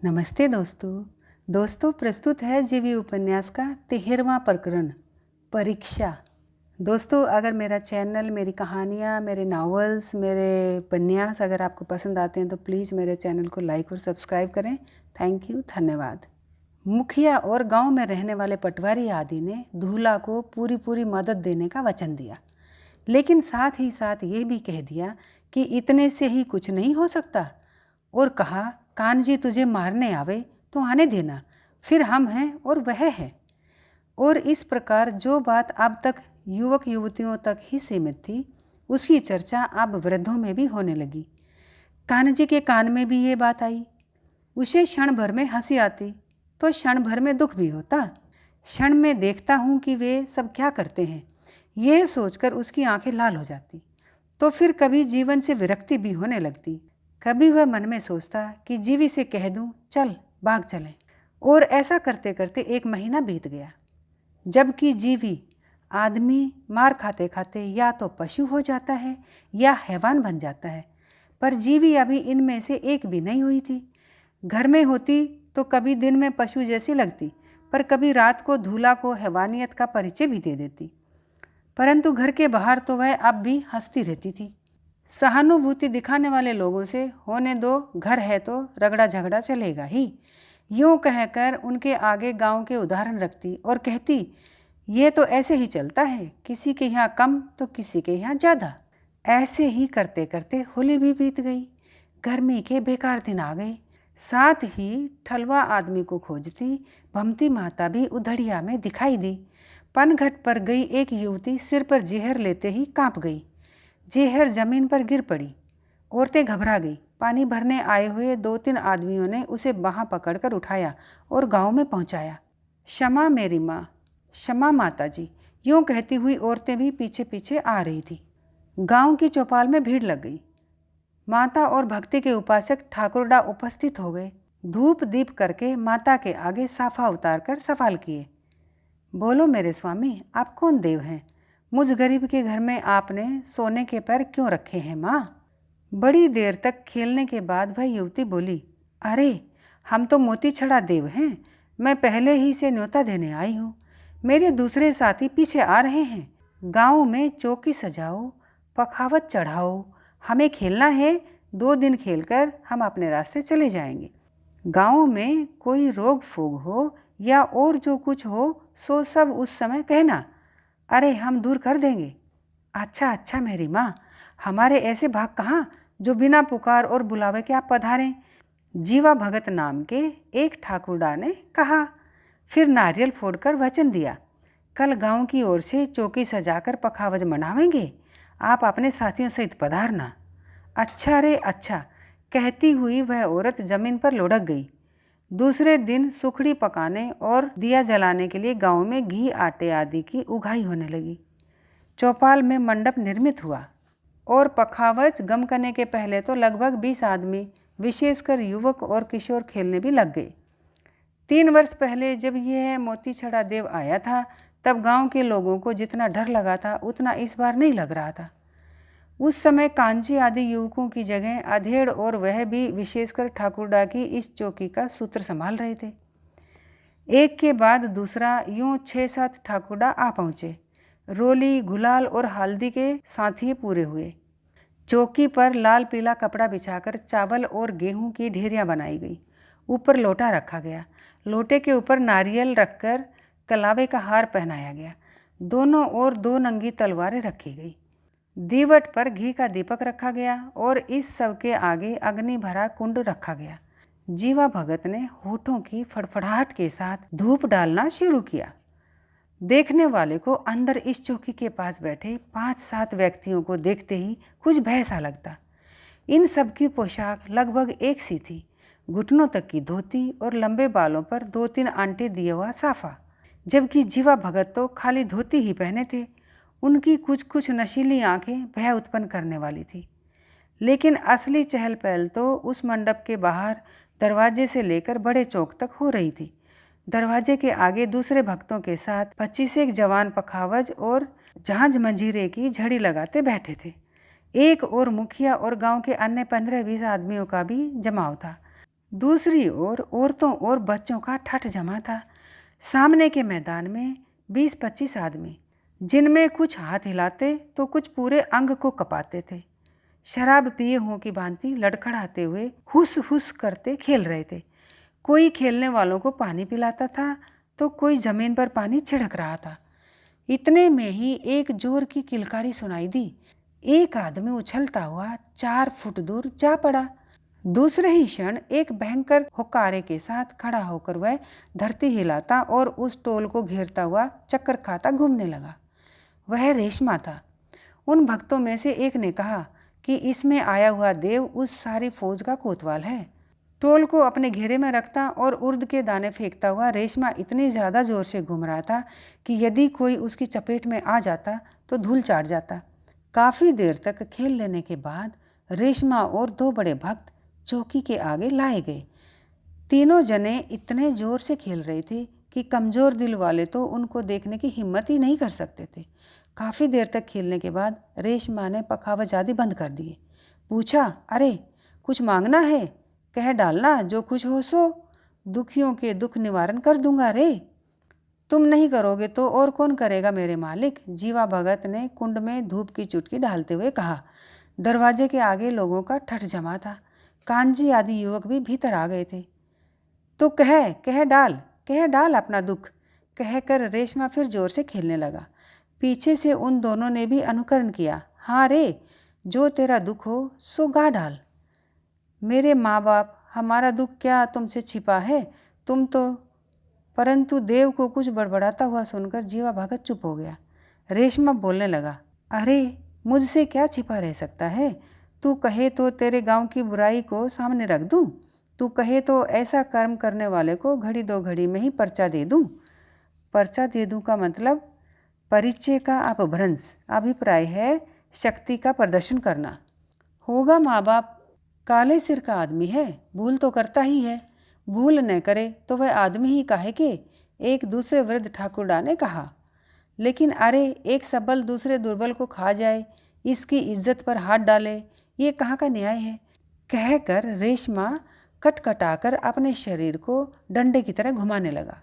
नमस्ते दोस्तों प्रस्तुत है जीवी उपन्यास का 13वां प्रकरण परीक्षा। दोस्तों, अगर मेरा चैनल, मेरी कहानियाँ, मेरे नावल्स, मेरे उपन्यास अगर आपको पसंद आते हैं तो प्लीज़ मेरे चैनल को लाइक और सब्सक्राइब करें। थैंक यू, धन्यवाद। मुखिया और गांव में रहने वाले पटवारी आदि ने दूल्हा को पूरी मदद देने का वचन दिया, लेकिन साथ ही साथ ये भी कह दिया कि इतने से ही कुछ नहीं हो सकता, और कहा, कान्जी तुझे मारने आवे तो आने देना, फिर हम हैं और वह है। और इस प्रकार जो बात अब तक युवक युवतियों तक ही सीमित थी, उसकी चर्चा अब वृद्धों में भी होने लगी। कान्जी के कान में भी ये बात आई। उसे क्षण भर में हंसी आती तो क्षण भर में दुख भी होता। क्षण में देखता हूँ कि वे सब क्या करते हैं, यह सोचकर उसकी आंखें लाल हो जाती। तो फिर कभी जीवन से विरक्ति भी होने लगती। कभी वह मन में सोचता कि जीवी से कह दूं, चल भाग चलें। और ऐसा करते करते 1 महीना बीत गया, जबकि जीवी आदमी मार खाते खाते या तो पशु हो जाता है या हैवान बन जाता है, पर जीवी अभी इनमें से एक भी नहीं हुई थी। घर में होती तो कभी दिन में पशु जैसी लगती, पर कभी रात को दूल्हा को हैवानियत का परिचय भी दे देती। परंतु घर के बाहर तो वह अब भी हंसती रहती थी। सहानुभूति दिखाने वाले लोगों से होने दो, घर है तो रगड़ा झगड़ा चलेगा ही, यूँ कहकर उनके आगे गांव के उदाहरण रखती और कहती, ये तो ऐसे ही चलता है, किसी के यहाँ कम तो किसी के यहाँ ज़्यादा। ऐसे ही करते करते होली भी बीत गई। गर्मी के बेकार दिन आ गए। साथ ही ठलवा आदमी को खोजती भमती माता भी उधड़िया में दिखाई दी। पनघट पर गई एक युवती सिर पर जहर लेते ही कांप गई। जहर जमीन पर गिर पड़ी। औरतें घबरा गई। पानी भरने आए हुए 2-3 आदमियों ने उसे बाहां पकड़कर उठाया और गांव में पहुंचाया। क्षमा मेरी माँ, क्षमा माता जी, यूँ कहती हुई औरतें भी पीछे पीछे आ रही थी। गांव की चौपाल में भीड़ लग गई। माता और भक्ति के उपासक ठाकुरडा उपस्थित हो गए। धूप दीप करके माता के आगे साफा उतारकर सवाल किए, बोलो मेरे स्वामी, आप कौन देव हैं? मुझ गरीब के घर में आपने सोने के पैर क्यों रखे हैं माँ? बड़ी देर तक खेलने के बाद वह युवती बोली, अरे हम तो मोती छड़ा देव हैं, मैं पहले ही से न्योता देने आई हूँ। मेरे दूसरे साथी पीछे आ रहे हैं। गांव में चौकी सजाओ, पखावत चढ़ाओ, हमें खेलना है। 2 दिन खेलकर हम अपने रास्ते चले जाएंगे। गांव में कोई रोग फोग हो या और जो कुछ हो सो सब उस समय कहना, अरे हम दूर कर देंगे। अच्छा मेरी माँ, हमारे ऐसे भाग कहाँ जो बिना पुकार और बुलावे के आप पधारें। जीवा भगत नाम के एक ठाकुरडा ने कहा। फिर नारियल फोड़कर वचन दिया, कल गांव की ओर से चौकी सजाकर पखावज मनावेंगे, आप अपने साथियों सहित पधारना। अच्छा रे अच्छा, कहती हुई वह औरत जमीन पर लुढ़क गई। दूसरे दिन सुखड़ी पकाने और दिया जलाने के लिए गांव में घी आटे आदि की उगाई होने लगी। चौपाल में मंडप निर्मित हुआ और पखावज गम करने के पहले तो लगभग 20 आदमी, विशेषकर युवक और किशोर खेलने भी लग गए। 3 वर्ष पहले जब यह मोती छड़ा देव आया था, तब गांव के लोगों को जितना डर लगा था उतना इस बार नहीं लग रहा था। उस समय कांजी आदि युवकों की जगह अधेड़ और वह भी विशेषकर ठाकुरडा की इस चौकी का सूत्र संभाल रहे थे। एक के बाद दूसरा यूं 6-7 ठाकुरडा आ पहुँचे। रोली, गुलाल और हल्दी के साथी पूरे हुए। चौकी पर लाल पीला कपड़ा बिछाकर चावल और गेहूं की ढेरियाँ बनाई गई। ऊपर लोटा रखा गया। लोटे के ऊपर नारियल रखकर कलावे का हार पहनाया गया। दोनों ओर 2 नंगी तलवारें रखी गई। दीवट पर घी का दीपक रखा गया और इस सब के आगे अग्नि भरा कुंड रखा गया। जीवा भगत ने होठों की फड़फड़ाहट के साथ धूप डालना शुरू किया। देखने वाले को अंदर इस चौकी के पास बैठे 5-7 व्यक्तियों को देखते ही कुछ भय सा लगता। इन सब की पोशाक लगभग एक सी थी। घुटनों तक की धोती और लंबे बालों पर 2-3 आंटे दिए हुआ साफा, जबकि जीवा भगत तो खाली धोती ही पहने थे। उनकी कुछ नशीली आंखें भय उत्पन्न करने वाली थी। लेकिन असली चहल पहल तो उस मंडप के बाहर दरवाजे से लेकर बड़े चौक तक हो रही थी। दरवाजे के आगे दूसरे भक्तों के साथ 25 जवान पखावज और झांझ मंजीरे की झड़ी लगाते बैठे थे। एक और मुखिया और गांव के अन्य 15-20 आदमियों का भी जमाव था। दूसरी ओर औरतों और बच्चों का ठठ जमा था। सामने के मैदान में 20-25 आदमी, जिनमें कुछ हाथ हिलाते तो कुछ पूरे अंग को कपाते थे, शराब पिए हुओं की भांति लड़खड़ाते हुए हुस हुस करते खेल रहे थे। कोई खेलने वालों को पानी पिलाता था तो कोई जमीन पर पानी छिड़क रहा था। इतने में ही एक जोर की किलकारी सुनाई दी। एक आदमी उछलता हुआ 4 फुट दूर जा पड़ा। दूसरे ही क्षण एक भयंकर हुक्कारे के साथ खड़ा होकर वह धरती हिलाता और उस टोल को घेरता हुआ चक्कर खाता घूमने लगा। वह रेशमा था। उन भक्तों में से एक ने कहा कि इसमें आया हुआ देव उस सारी फौज का कोतवाल है। टोल को अपने घेरे में रखता और उर्द के दाने फेंकता हुआ रेशमा इतनी ज़्यादा जोर से घूम रहा था कि यदि कोई उसकी चपेट में आ जाता तो धूल चाट जाता। काफ़ी देर तक खेल लेने के बाद रेशमा और 2 बड़े भक्त चौकी के आगे लाए गए। तीनों जने इतने जोर से खेल रहे थे कि कमज़ोर दिल वाले तो उनको देखने की हिम्मत ही नहीं कर सकते थे। काफ़ी देर तक खेलने के बाद रेशमा ने पखावजादी बंद कर दिए। पूछा, अरे कुछ मांगना है? कह डालना, जो कुछ हो सो। दुखियों के दुख निवारण कर दूंगा रे। तुम नहीं करोगे तो और कौन करेगा मेरे मालिक? जीवा भगत ने कुंड में धूप की चुटकी डालते हुए कहा। दरवाजे के आगे लोगों का ठठ जमा था। कांजी आदि युवक भी भीतर आ गए थे। तो कह डाल अपना दुख, कहकर रेशमा फिर जोर से खेलने लगा। पीछे से उन दोनों ने भी अनुकरण किया। हाँ रे, जो तेरा दुख हो सो गा डाल। मेरे माँ बाप, हमारा दुख क्या तुमसे छिपा है? तुम तो। परंतु देव को कुछ बड़बड़ाता हुआ सुनकर जीवा भगत चुप हो गया। रेशमा बोलने लगा, अरे मुझसे क्या छिपा रह सकता है? तू कहे तो तेरे गांव की बुराई को सामने रख दूं। तू कहे तो ऐसा कर्म करने वाले को घड़ी 2 घड़ी में ही पर्चा दे दूं। पर्चा दे दूं का मतलब परिचय का अपभ्रंश, अभिप्राय है शक्ति का प्रदर्शन करना। होगा माँ बाप, काले सिर का आदमी है, भूल तो करता ही है। भूल न करे तो वह आदमी ही काहे के? एक दूसरे वृद्ध ठाकुरडा ने कहा। लेकिन अरे, एक सबल दूसरे दुर्बल को खा जाए, इसकी इज्जत पर हाथ डाले, ये कहाँ का न्याय है? कहकर रेशमा कटकटाकर अपने शरीर को डंडे की तरह घुमाने लगा।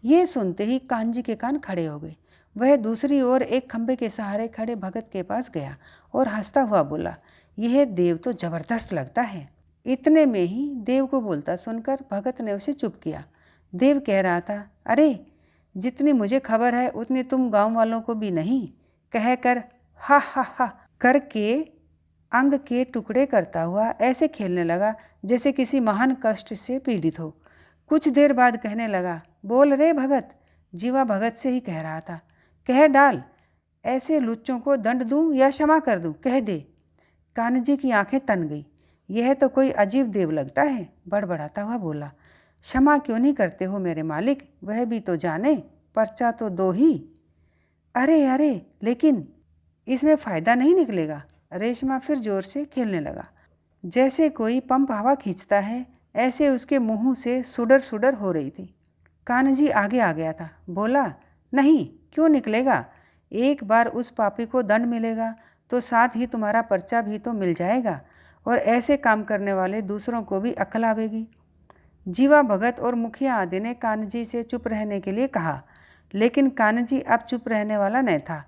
ये सुनते ही कांजी के कान खड़े हो गए। वह दूसरी ओर एक खंबे के सहारे खड़े भगत के पास गया और हंसता हुआ बोला, यह देव तो जबरदस्त लगता है। इतने में ही देव को बोलता सुनकर भगत ने उसे चुप किया। देव कह रहा था, अरे जितनी मुझे खबर है उतनी तुम गांव वालों को भी नहीं। कहकर हा हा हा करके अंग के टुकड़े करता हुआ ऐसे खेलने लगा जैसे किसी महान कष्ट से पीड़ित हो। कुछ देर बाद कहने लगा, बोल रे भगत। जीवा भगत से ही कह रहा था, कह डाल, ऐसे लुच्चों को दंड दूं या क्षमा कर दूं, कह दे। कान्हजी की आंखें तन गई। यह तो कोई अजीब देव लगता है। बड़बड़ाता हुआ बोला, क्षमा क्यों नहीं करते हो मेरे मालिक? वह भी तो जाने, पर्चा तो दो ही। अरे अरे, लेकिन इसमें फ़ायदा नहीं निकलेगा। रेशमा फिर जोर से खेलने लगा। जैसे कोई पंप हवा खींचता है, ऐसे उसके मुंह से सुडर सुडर हो रही थी। कान्हजी आगे आ गया था। बोला, नहीं, क्यों निकलेगा? एक बार उस पापी को दंड मिलेगा तो साथ ही तुम्हारा पर्चा भी तो मिल जाएगा और ऐसे काम करने वाले दूसरों को भी अक्ल आवेगी। जीवा भगत और मुखिया आदि ने कान्हजी से चुप रहने के लिए कहा, लेकिन कान्हजी अब चुप रहने वाला न था।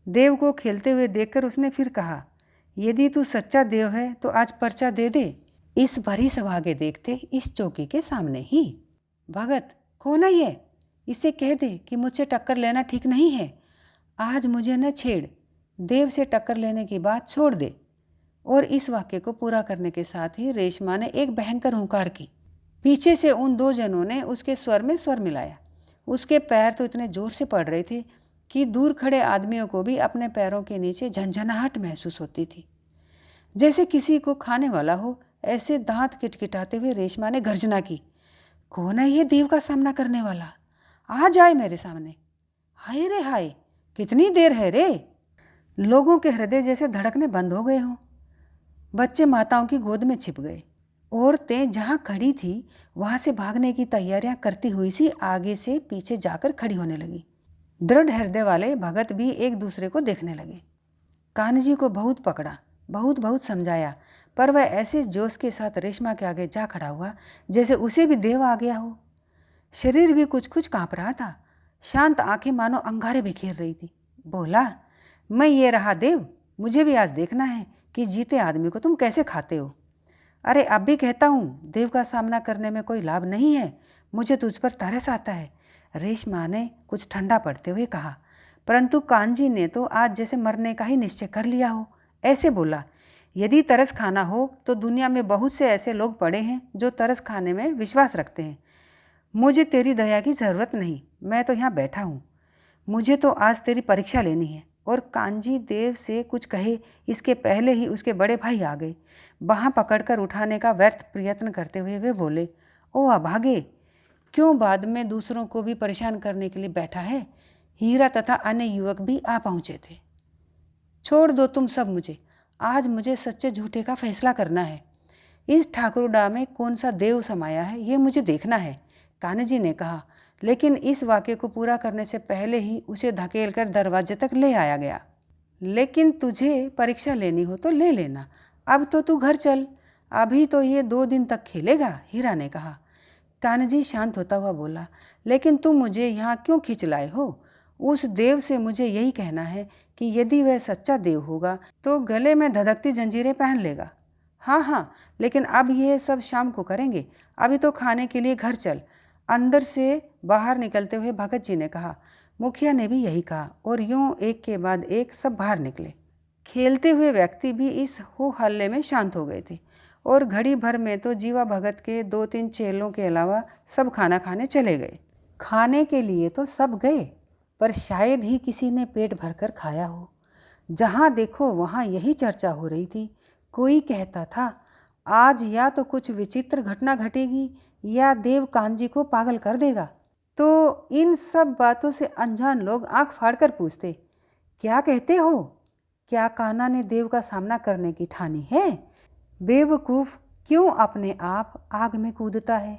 देव को खेलते हुए देखकर उसने फिर कहा, यदि तू सच्चा देव है तो आज पर्चा दे दे, इस भरी सभा के देखते इस चौकी के सामने ही। भगत, कौन है ये? इसे कह दे कि मुझसे टक्कर लेना ठीक नहीं है। आज मुझे न छेड़, देव से टक्कर लेने की बात छोड़ दे। और इस वाक्य को पूरा करने के साथ ही रेशमा ने एक भयंकर हुंकार की। पीछे से उन 2 जनों ने उसके स्वर में स्वर मिलाया। उसके पैर तो इतने जोर से पड़ रहे थे कि दूर खड़े आदमियों को भी अपने पैरों के नीचे झंझनाहट महसूस होती थी, जैसे किसी को खाने वाला हो। ऐसे दांत किटकिटाते हुए रेशमा ने गर्जना की, कौन है ये देव का सामना करने वाला? आ जाए मेरे सामने। हाय रे हाय, कितनी देर है रे? लोगों के हृदय जैसे धड़कने बंद हो गए हों। बच्चे माताओं की गोद में छिप गए। औरतें जहाँ खड़ी थी वहाँ से भागने की तैयारियां करती हुई सी आगे से पीछे जाकर खड़ी होने लगी। दृढ़ हृदय वाले भगत भी एक दूसरे को देखने लगे। कान्हजी को बहुत पकड़ा, बहुत बहुत समझाया, पर वह ऐसे जोश के साथ रेशमा के आगे जा खड़ा हुआ जैसे उसे भी देव आ गया हो। शरीर भी कुछ कुछ काँप रहा था। शांत आंखें मानो अंगारे बिखेर रही थी। बोला, मैं ये रहा देव, मुझे भी आज देखना है कि जीते आदमी को तुम कैसे खाते हो। अरे अब भी कहता हूँ, देव का सामना करने में कोई लाभ नहीं है, मुझे तुझ पर तरस आता है, रेशमा ने कुछ ठंडा पड़ते हुए कहा। परंतु कांजी ने तो आज जैसे मरने का ही निश्चय कर लिया हो, ऐसे बोला, यदि तरस खाना हो तो दुनिया में बहुत से ऐसे लोग पड़े हैं जो तरस खाने में विश्वास रखते हैं। मुझे तेरी दया की ज़रूरत नहीं, मैं तो यहाँ बैठा हूँ। मुझे तो आज तेरी परीक्षा लेनी है। और कांजी देव से कुछ कहे इसके पहले ही उसके बड़े भाई आ गए। बाँह पकड़कर उठाने का व्यर्थ प्रयत्न करते हुए वे बोले, ओ अभागे, क्यों बाद में दूसरों को भी परेशान करने के लिए बैठा है। हीरा तथा अन्य युवक भी आ पहुँचे थे। छोड़ दो तुम सब मुझे, आज मुझे सच्चे झूठे का फैसला करना है। इस ठाकुरडा में कौन सा देव समाया है ये मुझे देखना है, कान्हजी ने कहा। लेकिन इस वाक्य को पूरा करने से पहले ही उसे धकेलकर दरवाजे तक ले आया गया। लेकिन तुझे परीक्षा लेनी हो तो ले लेना, अब तो तू घर चल, अभी तो ये 2 दिन तक खेलेगा, हीरा ने कहा। कान्हजी शांत होता हुआ बोला, लेकिन तुम मुझे यहाँ क्यों खींच लाए हो। उस देव से मुझे यही कहना है कि यदि वह सच्चा देव होगा तो गले में धधकती जंजीरें पहन लेगा। हाँ हाँ, लेकिन अब यह सब शाम को करेंगे, अभी तो खाने के लिए घर चल, अंदर से बाहर निकलते हुए भगत जी ने कहा। मुखिया ने भी यही कहा और यूं एक के बाद एक सब बाहर निकले। खेलते हुए व्यक्ति भी इस हो हल्ले में शांत हो गए थे और घड़ी भर में तो जीवा भगत के 2-3 चेलों के अलावा सब खाना खाने चले गए। खाने के लिए तो सब गए, पर शायद ही किसी ने पेट भरकर खाया हो। जहाँ देखो वहाँ यही चर्चा हो रही थी। कोई कहता था, आज या तो कुछ विचित्र घटना घटेगी या देव कांजी को पागल कर देगा। तो इन सब बातों से अनजान लोग आंख फाड़कर पूछते, क्या कहते हो, क्या कान्हा ने देव का सामना करने की ठानी है। बेवकूफ़, क्यों अपने आप आग में कूदता है।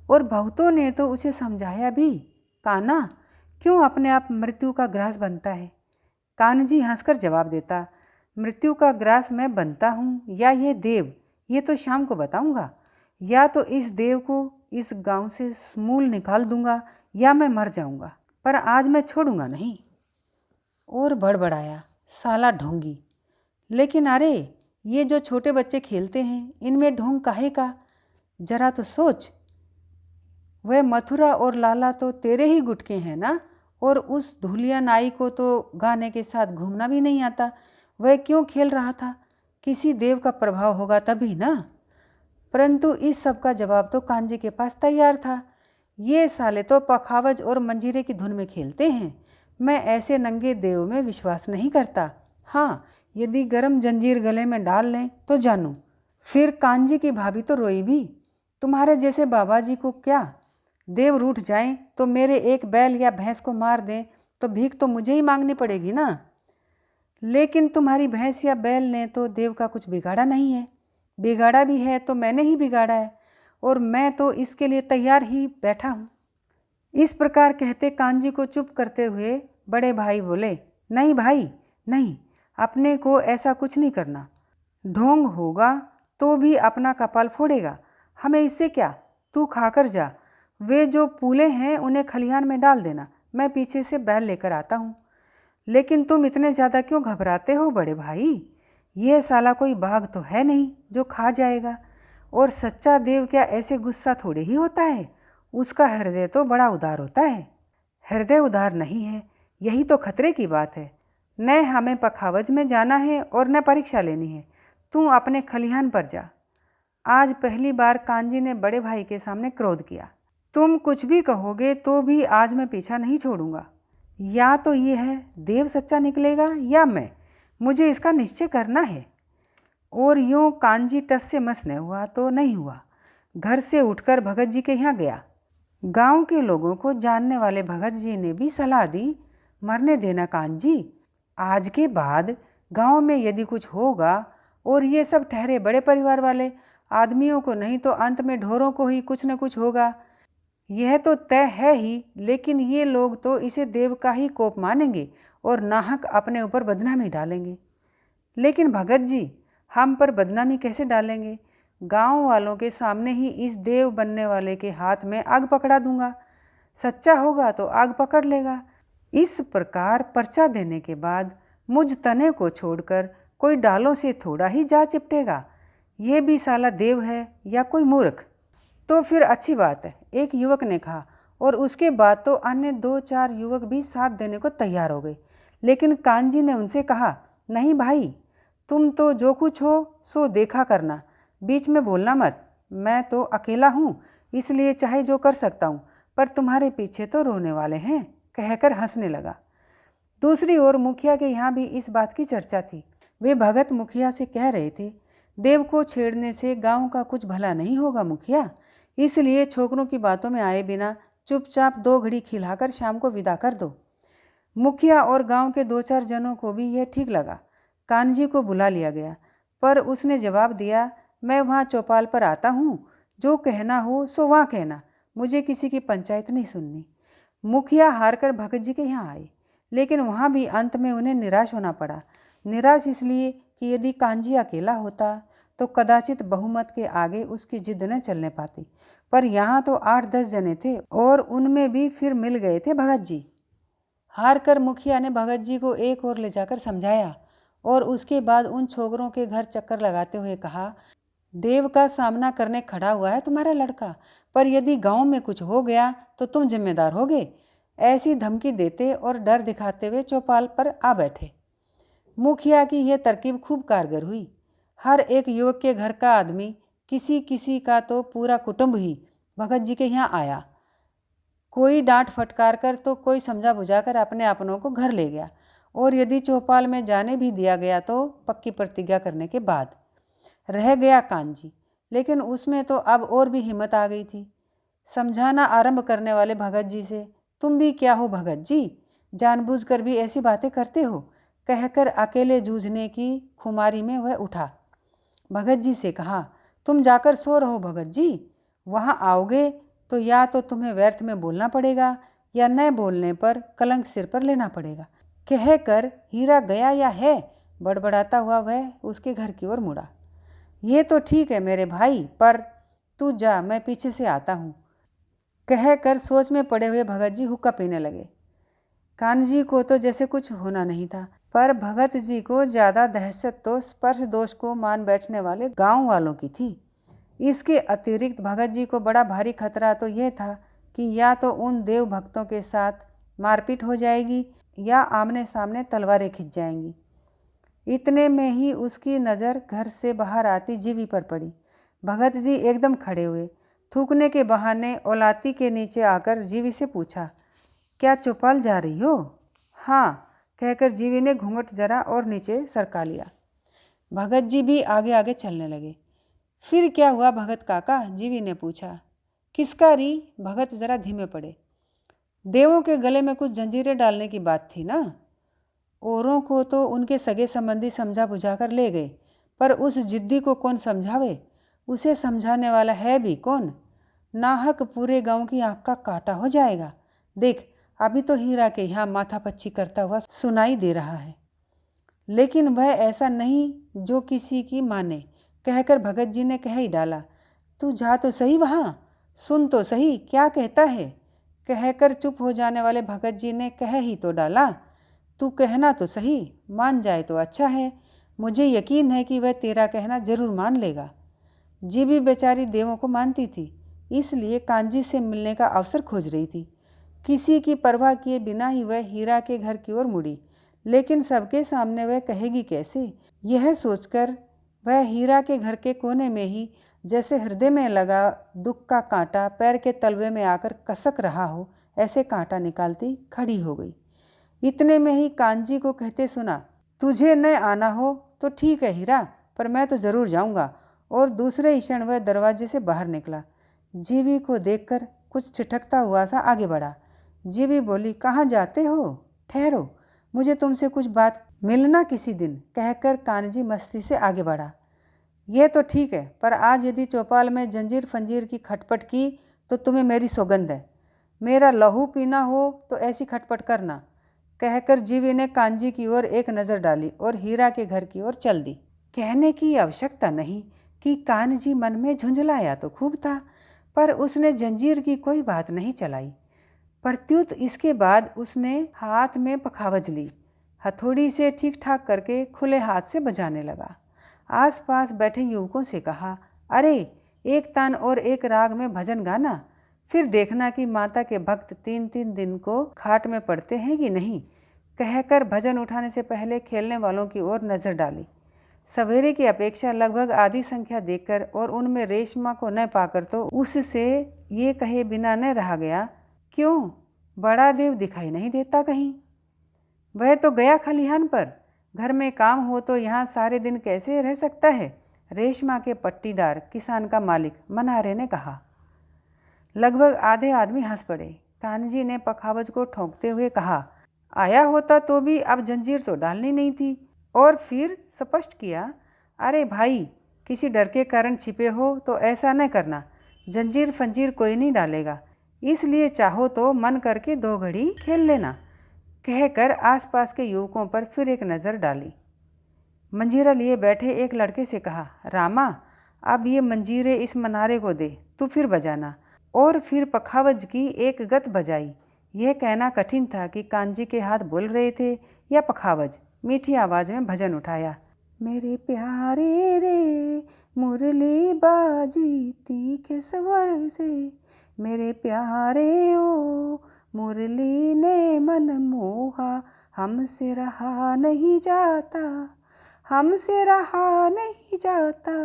और बहुतों ने तो उसे समझाया भी, कान्हा क्यों अपने आप मृत्यु का ग्रास बनता है। कान्हजी हंसकर जवाब देता, मृत्यु का ग्रास मैं बनता हूँ या ये देव, ये तो शाम को बताऊँगा। या तो इस देव को इस गांव से समूल निकाल दूंगा या मैं मर जाऊंगा, पर आज मैं छोड़ूंगा नहीं। और बड़बड़ाया, साला ढोंगी। लेकिन अरे, ये जो छोटे बच्चे खेलते हैं, इनमें ढोंग काहे का, जरा तो सोच। वह मथुरा और लाला तो तेरे ही गुटके हैं ना, और उस धूलिया नाई को तो गाने के साथ घूमना भी नहीं आता। वह क्यों खेल रहा था, किसी देव का प्रभाव होगा तभी ना। परंतु इस सब का जवाब तो कांजी के पास तैयार था। ये साले तो पखावज और मंजीरे की धुन में खेलते हैं। मैं ऐसे नंगे देव में विश्वास नहीं करता। हाँ, यदि गरम जंजीर गले में डाल लें तो जानूं। फिर कांजी की भाभी तो रोई भी। तुम्हारे जैसे बाबा जी को क्या, देव रूठ जाएं तो मेरे एक बैल या भैंस को मार दें तो भीख तो मुझे ही मांगनी पड़ेगी ना। लेकिन तुम्हारी भैंस या बैल ने तो देव का कुछ बिगाड़ा नहीं है। बिगाड़ा भी है तो मैंने ही बिगाड़ा है, और मैं तो इसके लिए तैयार ही बैठा हूँ। इस प्रकार कहते कांजी को चुप करते हुए बड़े भाई बोले, नहीं भाई नहीं, अपने को ऐसा कुछ नहीं करना। ढोंग होगा तो भी अपना कपाल फोड़ेगा, हमें इससे क्या, तू खाकर जा। वे जो पूले हैं उन्हें खलिहान में डाल देना, मैं पीछे से बैल लेकर आता हूँ। लेकिन तुम इतने ज़्यादा क्यों घबराते हो बड़े भाई, यह साला कोई बाघ तो है नहीं जो खा जाएगा। और सच्चा देव क्या ऐसे गुस्सा थोड़े ही होता है, उसका हृदय तो बड़ा उदार होता है। हृदय उदार नहीं है, यही तो खतरे की बात है। न हमें पखावज में जाना है और न परीक्षा लेनी है, तू अपने खलिहान पर जा। आज पहली बार कांजी ने बड़े भाई के सामने क्रोध किया। तुम कुछ भी कहोगे तो भी आज मैं पीछा नहीं छोड़ूंगा। या तो ये है देव सच्चा निकलेगा या मैं, मुझे इसका निश्चय करना है। और यूँ कांजी टस से मस न हुआ तो नहीं हुआ। घर से उठकर भगत जी के यहाँ गया। गांव के लोगों को जानने वाले भगत जी ने भी सलाह दी, मरने देना कांजी, आज के बाद गांव में यदि कुछ होगा और ये सब ठहरे बड़े परिवार वाले आदमियों को, नहीं तो अंत में ढोरों को ही कुछ न कुछ होगा। यह तो तय है ही, लेकिन ये लोग तो इसे देव का ही कोप मानेंगे और नाहक अपने ऊपर बदनामी डालेंगे। लेकिन भगत जी, हम पर बदनामी कैसे डालेंगे? गांव वालों के सामने ही इस देव बनने वाले के हाथ में आग पकड़ा दूंगा। सच्चा होगा तो आग पकड़ लेगा। इस प्रकार पर्चा देने के बाद मुझ तने को छोड़कर कोई डालों से थोड़ा ही जा चिपटेगा। ये भी साला देव है या कोई मूर्ख? तो फिर अच्छी बात है, एक युवक ने कहा। और उसके बाद तो अन्य 2-4 युवक भी साथ देने को तैयार हो गए। लेकिन कानजी ने उनसे कहा, नहीं भाई, तुम तो जो कुछ हो सो देखा करना, बीच में बोलना मत। मैं तो अकेला हूँ, इसलिए चाहे जो कर सकता हूँ, पर तुम्हारे पीछे तो रोने वाले हैं, कहकर हंसने लगा। दूसरी ओर मुखिया के यहाँ भी इस बात की चर्चा थी। वे भगत मुखिया से कह रहे थे, देव को छेड़ने से गांव का कुछ भला नहीं होगा मुखिया, इसलिए छोकरों की बातों में आए बिना चुपचाप 2 घड़ी खिलाकर शाम को विदा कर दो। मुखिया और गांव के 2-4 जनों को भी यह ठीक लगा। कानजी को बुला लिया गया, पर उसने जवाब दिया, मैं वहाँ चौपाल पर आता हूँ, जो कहना हो सो वहाँ कहना, मुझे किसी की पंचायत नहीं सुननी। मुखिया हारकर भगत जी के यहाँ आए, लेकिन वहाँ भी अंत में उन्हें निराश होना पड़ा। निराश इसलिए कि यदि कानजी अकेला होता तो कदाचित बहुमत के आगे उसकी जिद न चलने पाती, पर यहाँ तो 8-10 जने थे और उनमें भी फिर मिल गए थे भगत जी। हार कर मुखिया ने भगत जी को एक ओर ले जाकर समझाया और उसके बाद उन छोकरों के घर चक्कर लगाते हुए कहा, देव का सामना करने खड़ा हुआ है तुम्हारा लड़का, पर यदि गांव में कुछ हो गया तो तुम जिम्मेदार होगे। ऐसी धमकी देते और डर दिखाते हुए चौपाल पर आ बैठे। मुखिया की यह तरकीब खूब कारगर हुई। हर एक युवक के घर का आदमी, किसी किसी का तो पूरा कुटुंब ही भगत जी के यहाँ आया। कोई डांट फटकार कर तो कोई समझा बुझाकर अपने अपनों को घर ले गया, और यदि चौपाल में जाने भी दिया गया तो पक्की प्रतिज्ञा करने के बाद। रह गया कानजी, लेकिन उसमें तो अब और भी हिम्मत आ गई थी। समझाना आरंभ करने वाले भगत जी से, तुम भी क्या हो भगत जी, जानबूझकर भी ऐसी बातें करते हो, कहकर अकेले जूझने की खुमारी में वह उठा। भगत जी से कहा, तुम जाकर सो रहो भगत जी, वहाँ आओगे तो या तो तुम्हें व्यर्थ में बोलना पड़ेगा या न बोलने पर कलंक सिर पर लेना पड़ेगा। कहकर हीरा गया या है, बड़बड़ाता हुआ वह उसके घर की ओर मुड़ा। ये तो ठीक है मेरे भाई, पर तू जा, मैं पीछे से आता हूँ, कहकर सोच में पड़े हुए भगत जी हुक्का पीने लगे। कानजी को तो जैसे कुछ होना नहीं था, पर भगत जी को ज़्यादा दहशत तो स्पर्श दोष को मान बैठने वाले गांव वालों की थी। इसके अतिरिक्त भगत जी को बड़ा भारी खतरा तो यह था कि या तो उन देव भक्तों के साथ मारपीट हो जाएगी या आमने सामने तलवारें खिंच जाएंगी। इतने में ही उसकी नज़र घर से बाहर आती जीवी पर पड़ी। भगत जी एकदम खड़े हुए, थूकने के बहाने औलाती के नीचे आकर जीवी से पूछा, क्या चौपाल जा रही हो? हाँ, कहकर जीवी ने घूंघट जरा और नीचे सरका लिया। भगत जी भी आगे आगे चलने लगे। फिर क्या हुआ भगत काका? जीवी ने पूछा। किसका री? भगत जरा धीमे पड़े। देवों के गले में कुछ जंजीरें डालने की बात थी ना। औरों को तो उनके सगे संबंधी समझा बुझाकर ले गए, पर उस जिद्दी को कौन समझावे? उसे समझाने वाला है भी कौन? नाहक पूरे गांव की आंख का काटा हो जाएगा। देख, अभी तो हीरा के यहाँ माथापच्ची करता हुआ सुनाई दे रहा है, लेकिन वह ऐसा नहीं जो किसी की माने, कहकर भगत जी ने कह ही डाला, तू जा तो सही वहाँ, सुन तो सही क्या कहता है। कहकर चुप हो जाने वाले भगत जी ने कह ही तो डाला, तू कहना तो सही, मान जाए तो अच्छा है, मुझे यकीन है कि वह तेरा कहना जरूर मान लेगा। जीवी बेचारी देवों को मानती थी, इसलिए कांजी से मिलने का अवसर खोज रही थी। किसी की परवाह किए बिना ही वह हीरा के घर की ओर मुड़ी, लेकिन सबके सामने वह कहेगी कैसे? यह सोचकर वह हीरा के घर के कोने में ही, जैसे हृदय में लगा दुख का कांटा पैर के तलवे में आकर कसक रहा हो, ऐसे कांटा निकालती खड़ी हो गई। इतने में ही कांजी को कहते सुना, तुझे न आना हो तो ठीक है हीरा, पर मैं तो ज़रूर जाऊंगा। और दूसरे ही क्षण वह दरवाजे से बाहर निकला। जीवी को देखकर कुछ ठिठकता हुआ सा आगे बढ़ा। जीवी बोली, कहाँ जाते हो? ठहरो, मुझे तुमसे कुछ बात, मिलना किसी दिन, कहकर कानजी मस्ती से आगे बढ़ा। यह तो ठीक है, पर आज यदि चौपाल में जंजीर फंजीर की खटपट की तो तुम्हें मेरी सौगंध है, मेरा लहू पीना हो तो ऐसी खटपट करना, कहकर जीवी ने कांजी की ओर एक नज़र डाली और हीरा के घर की ओर चल दी। कहने की आवश्यकता नहीं कि कान्हजी मन में झुंझलाया तो खूब था, पर उसने जंजीर की कोई बात नहीं चलाई। प्रत्युत इसके बाद उसने हाथ में पखावज ली, हथौड़ी से ठीक ठाक करके खुले हाथ से बजाने लगा। आसपास बैठे युवकों से कहा, अरे एक तान और एक राग में भजन गाना, फिर देखना कि माता के भक्त 3-3 दिन को खाट में पड़ते हैं कि नहीं। कहकर भजन उठाने से पहले खेलने वालों की ओर नजर डाली। सवेरे की अपेक्षा लगभग आधी संख्या देखकर और उनमें रेशमा को न पाकर तो उससे ये कहे बिना न रहा गया, क्यों बड़ा देव दिखाई नहीं देता कहीं? वह तो गया खलिहान पर, घर में काम हो तो यहाँ सारे दिन कैसे रह सकता है? रेशमा के पट्टीदार किसान का मालिक मनारे ने कहा। लगभग आधे आदमी हंस पड़े। कान्हजी ने पखावज को ठोंकते हुए कहा, आया होता तो भी अब जंजीर तो डालनी नहीं थी। और फिर स्पष्ट किया, अरे भाई, किसी डर के कारण छिपे हो तो ऐसा न करना, जंजीर फंजीर कोई नहीं डालेगा, इसलिए चाहो तो मन करके 2 घड़ी खेल लेना। कहकर आसपास के युवकों पर फिर एक नज़र डाली। मंजीरा लिए बैठे एक लड़के से कहा, रामा, अब ये मंजीरे इस मनारे को दे, तू फिर बजाना। और फिर पखावज की एक गत बजाई। यह कहना कठिन था कि कान्हजी के हाथ बोल रहे थे या पखावज। मीठी आवाज़ में भजन उठाया, मेरे प्यारे रे मुरली बाजी तीखे स्वर से, मेरे प्यारे ओ मुरली ने मन मोहा, हमसे रहा नहीं जाता, हमसे रहा नहीं जाता,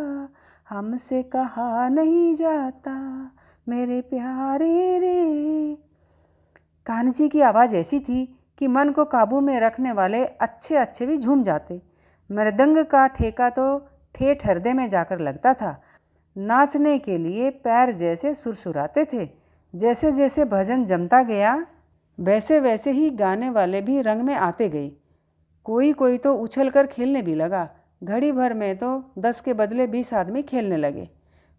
हमसे कहा नहीं जाता, मेरे प्यारे रे। कान्हजी की आवाज़ ऐसी थी कि मन को काबू में रखने वाले अच्छे अच्छे भी झूम जाते। मृदंग का ठेका तो ठेठ हृदय में जाकर लगता था। नाचने के लिए पैर जैसे सुरसुराते थे। जैसे जैसे भजन जमता गया वैसे वैसे ही गाने वाले भी रंग में आते गए। कोई कोई तो उछल कर खेलने भी लगा। घड़ी भर में तो 10 के बदले 20 आदमी खेलने लगे।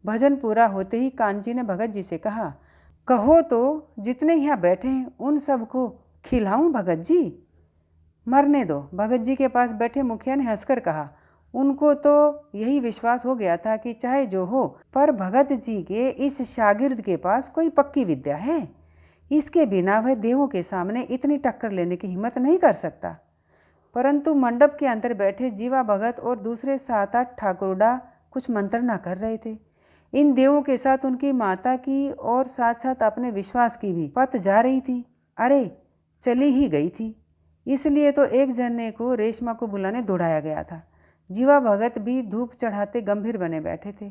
भजन पूरा होते ही कान्हजी ने भगत जी से कहा, कहो तो जितने यहाँ बैठे हैं उन सबको खिलाऊं भगत जी? मरने दो, भगत जी के पास बैठे मुखिया ने हंसकर कहा। उनको तो यही विश्वास हो गया था कि चाहे जो हो, पर भगत जी के इस शागिर्द के पास कोई पक्की विद्या है। इसके बिना वह देवों के सामने इतनी टक्कर लेने की हिम्मत नहीं कर सकता। परंतु मंडप के अंदर बैठे जीवा भगत और दूसरे 7-8 ठाकुरडा कुछ मंत्रणा कर रहे थे। इन देवों के साथ उनकी माता की और साथ साथ अपने विश्वास की भी पत जा रही थी। अरे चली ही गई थी। इसलिए तो एक जने को रेशमा को बुलाने दौड़ाया गया था। जीवा भगत भी धूप चढ़ाते गंभीर बने बैठे थे।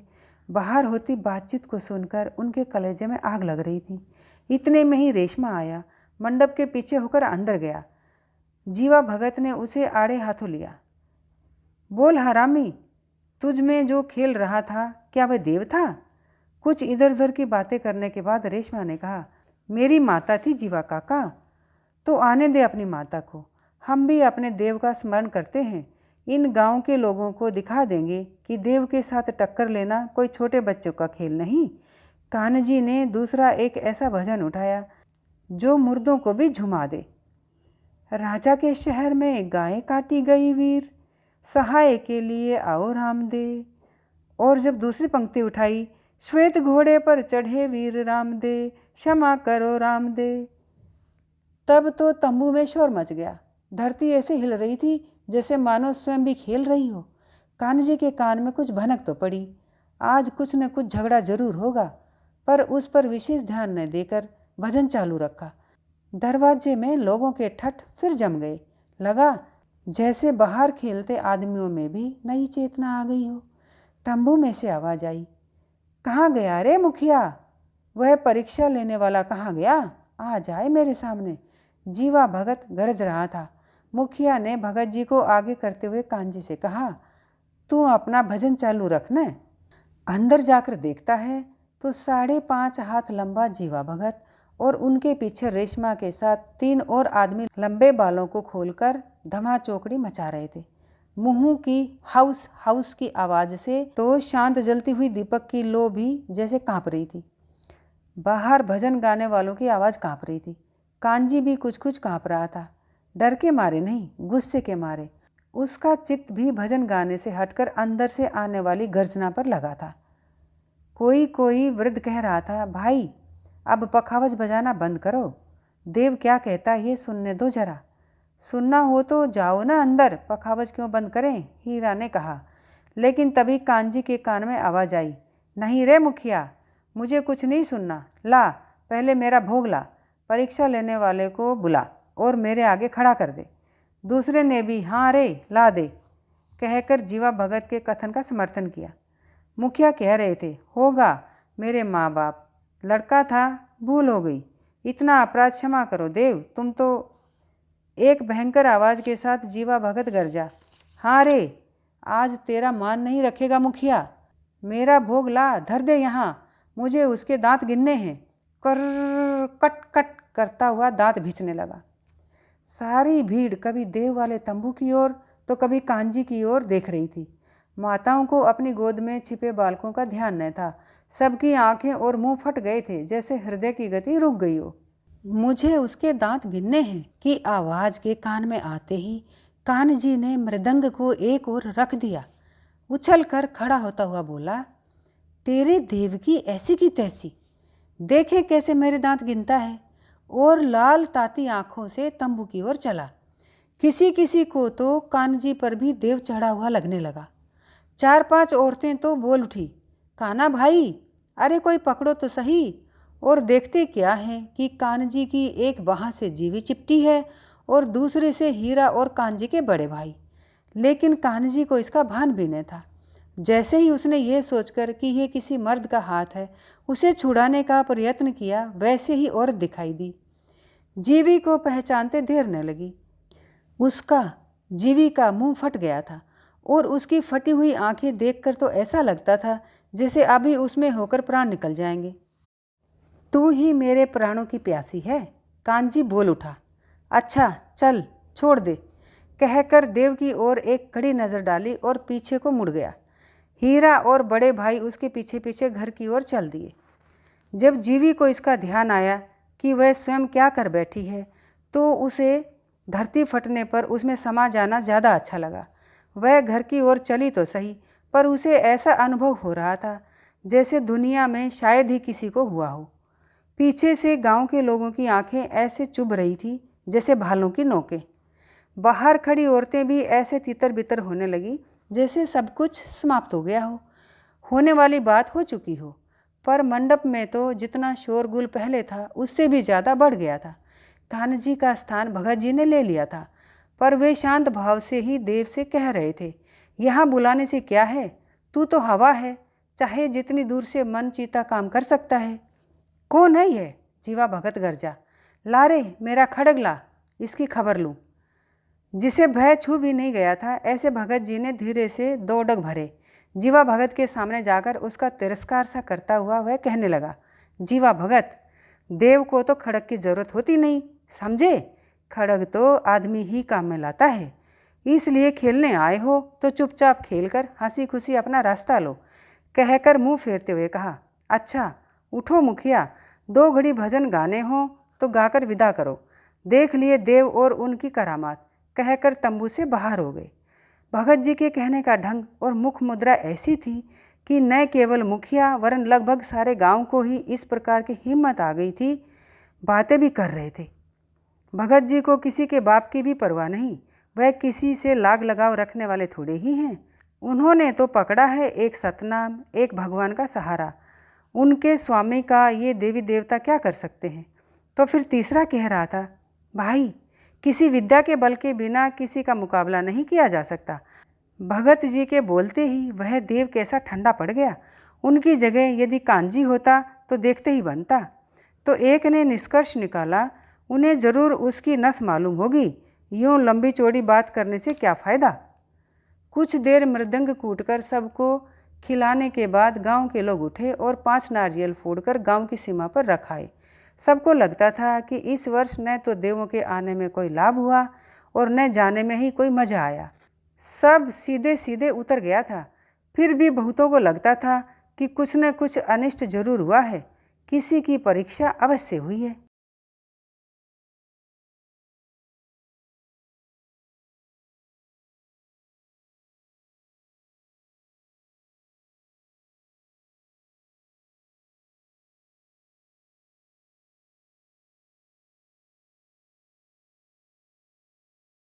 बाहर होती बातचीत को सुनकर उनके कलेजे में आग लग रही थी। इतने में ही रेशमा आया, मंडप के पीछे होकर अंदर गया। जीवा भगत ने उसे आड़े हाथों लिया। बोल हरामी, तुझ में जो खेल रहा था क्या वह देव था? कुछ इधर उधर की बातें करने के बाद रेशमा ने कहा, मेरी माता थी जीवा काका, तो आने दे अपनी माता को। हम भी अपने देव का स्मरण करते हैं। इन गांव के लोगों को दिखा देंगे कि देव के साथ टक्कर लेना कोई छोटे बच्चों का खेल नहीं। कान्हजी ने दूसरा एक ऐसा भजन उठाया जो मुर्दों को भी झुमा दे। राजा के शहर में गायें काटी गई वीर, सहाय के लिए आओ राम दे। और जब दूसरी पंक्ति उठाई, श्वेत घोड़े पर चढ़े वीर राम दे, क्षमा करो राम दे, तब तो तंबू में शोर मच गया। धरती ऐसे हिल रही थी जैसे मानो स्वयं भी खेल रही हो। कान्हजी के कान में कुछ भनक तो पड़ी, आज कुछ न कुछ झगड़ा जरूर होगा, पर उस पर विशेष ध्यान न देकर भजन चालू रखा। दरवाजे में लोगों के ठठ फिर जम गए। लगा जैसे बाहर खेलते आदमियों में भी नई चेतना आ गई हो। तंबू में से आवाज आई, कहाँ गया रे मुखिया? वह परीक्षा लेने वाला कहाँ गया? आ जाए मेरे सामने। जीवा भगत गरज रहा था। मुखिया ने भगत जी को आगे करते हुए कान्हजी से कहा, तू अपना भजन चालू रखना। अंदर जाकर देखता है तो 5.5 हाथ लंबा जीवा भगत और उनके पीछे रेशमा के साथ 3 और आदमी लंबे बालों को खोलकर धमा चौकड़ी मचा रहे थे। मुंह की हाउस हाउस की आवाज़ से तो शांत जलती हुई दीपक की लो भी जैसे कांप रही थी। बाहर भजन गाने वालों की आवाज़ कांप रही थी। कान्हजी भी कुछ कुछ कांप रहा था, डर के मारे नहीं, गुस्से के मारे। उसका चित्त भी भजन गाने से हटकर अंदर से आने वाली गर्जना पर लगा था। कोई कोई वृद्ध कह रहा था, भाई अब पखावज बजाना बंद करो, देव क्या कहता है ये सुनने दो जरा। सुनना हो तो जाओ ना अंदर, पखावज क्यों बंद करें, हीरा ने कहा। लेकिन तभी कांजी के कान में आवाज़ आई, नहीं रे मुखिया, मुझे कुछ नहीं सुनना, ला पहले मेरा भोग ला, परीक्षा लेने वाले को बुला और मेरे आगे खड़ा कर दे। दूसरे ने भी हाँ रे ला दे कहकर जीवा भगत के कथन का समर्थन किया। मुखिया कह रहे थे, होगा मेरे माँ बाप, लड़का था भूल हो गई, इतना अपराध क्षमा करो देव तुम तो। एक भयंकर आवाज़ के साथ जीवा भगत गरजा, हाँ रे आज तेरा मान नहीं रखेगा मुखिया, मेरा भोग ला धर दे यहाँ, मुझे उसके दांत गिनने हैं। कर कट कट करता हुआ दांत भींचने लगा। सारी भीड़ कभी देव वाले तंबू की ओर तो कभी कांजी की ओर देख रही थी। माताओं को अपनी गोद में छिपे बालकों का ध्यान न था। सबकी आंखें और मुंह फट गए थे, जैसे हृदय की गति रुक गई हो। मुझे उसके दांत गिनने हैं कि आवाज़ के कान में आते ही कान्जी ने मृदंग को एक ओर रख दिया। उछल कर खड़ा होता हुआ बोला, तेरे देव की ऐसी की तैसी, देखे कैसे मेरे दांत गिनता है। और लाल ताती आंखों से तंबू की ओर चला। किसी किसी को तो कान्जी पर भी देव चढ़ा हुआ लगने लगा। 4-5 औरतें तो बोल उठी, काना भाई अरे कोई पकड़ो तो सही। और देखते क्या है कि कान्जी की एक बाह से जीवी चिपटी है और दूसरे से हीरा और कान्जी के बड़े भाई। लेकिन कान्जी को इसका भान भी न था। जैसे ही उसने ये सोचकर कि यह किसी मर्द का हाथ है उसे छुड़ाने का प्रयत्न किया, वैसे ही औरत दिखाई दी। जीवी को पहचानते देर न लगी। उसका जीवी का मुंह फट गया था और उसकी फटी हुई आंखें देखकर तो ऐसा लगता था जैसे अभी उसमें होकर प्राण निकल जाएंगे। तू ही मेरे प्राणों की प्यासी है, कांजी बोल उठा। अच्छा चल छोड़ दे कहकर देव की ओर एक कड़ी नज़र डाली और पीछे को मुड़ गया। हीरा और बड़े भाई उसके पीछे पीछे घर की ओर चल दिए। जब जीवी को इसका ध्यान आया कि वह स्वयं क्या कर बैठी है तो उसे धरती फटने पर उसमें समा जाना ज़्यादा अच्छा लगा। वह घर की ओर चली तो सही, पर उसे ऐसा अनुभव हो रहा था जैसे दुनिया में शायद ही किसी को हुआ हो। पीछे से गांव के लोगों की आंखें ऐसे चुभ रही थी जैसे भालों की नोकें। बाहर खड़ी औरतें भी ऐसे तितर बितर होने लगी जैसे सब कुछ समाप्त हो गया हो, होने वाली बात हो चुकी हो। पर मंडप में तो जितना शोरगुल पहले था उससे भी ज़्यादा बढ़ गया था। कान्जी का स्थान भगत जी ने ले लिया था, पर वे शांत भाव से ही देव से कह रहे थे, यहाँ बुलाने से क्या है, तू तो हवा है, चाहे जितनी दूर से मन चीता काम कर सकता है। कौन है यह? जीवा भगत गरजा, ला रे मेरा खड़ग ला, इसकी खबर लूँ। जिसे भय छू भी नहीं गया था ऐसे भगत जी ने धीरे से 2 डग भरे। जीवा भगत के सामने जाकर उसका तिरस्कार सा करता हुआ वह कहने लगा, जीवा भगत, देव को तो खड़ग की जरूरत होती नहीं, समझे, खड़ग तो आदमी ही काम में लाता है। इसलिए खेलने आए हो तो चुपचाप खेलकर हंसी खुशी अपना रास्ता लो, कहकर मुंह फेरते हुए कहा, अच्छा उठो मुखिया, 2 घड़ी भजन गाने हो तो गाकर विदा करो, देख लिए देव और उनकी करामात, कहकर तंबू से बाहर हो गए। भगत जी के कहने का ढंग और मुख मुद्रा ऐसी थी कि न केवल मुखिया वरन लगभग सारे गांव को ही इस प्रकार की हिम्मत आ गई थी, बातें भी कर रहे थे। भगत जी को किसी के बाप की भी परवाह नहीं, वह किसी से लाग लगाव रखने वाले थोड़े ही हैं। उन्होंने तो पकड़ा है एक सतनाम, एक भगवान का सहारा, उनके स्वामी का ये देवी देवता क्या कर सकते हैं। तो फिर तीसरा कह रहा था, भाई किसी विद्या के बल के बिना किसी का मुकाबला नहीं किया जा सकता। भगत जी के बोलते ही वह देव कैसा ठंडा पड़ गया। उनकी जगह यदि कांजी होता तो देखते ही बनता। तो एक ने निष्कर्ष निकाला, उन्हें जरूर उसकी नस मालूम होगी, यूँ लंबी चौड़ी बात करने से क्या फ़ायदा। कुछ देर मृदंग कूटकर सबको खिलाने के बाद गांव के लोग उठे और 5 नारियल फोड़कर गांव की सीमा पर रखाए। सबको लगता था कि इस वर्ष न तो देवों के आने में कोई लाभ हुआ और न जाने में ही कोई मज़ा आया। सब सीधे सीधे उतर गया था। फिर भी बहुतों को लगता था कि कुछ न कुछ अनिष्ट जरूर हुआ है, किसी की परीक्षा अवश्य हुई है।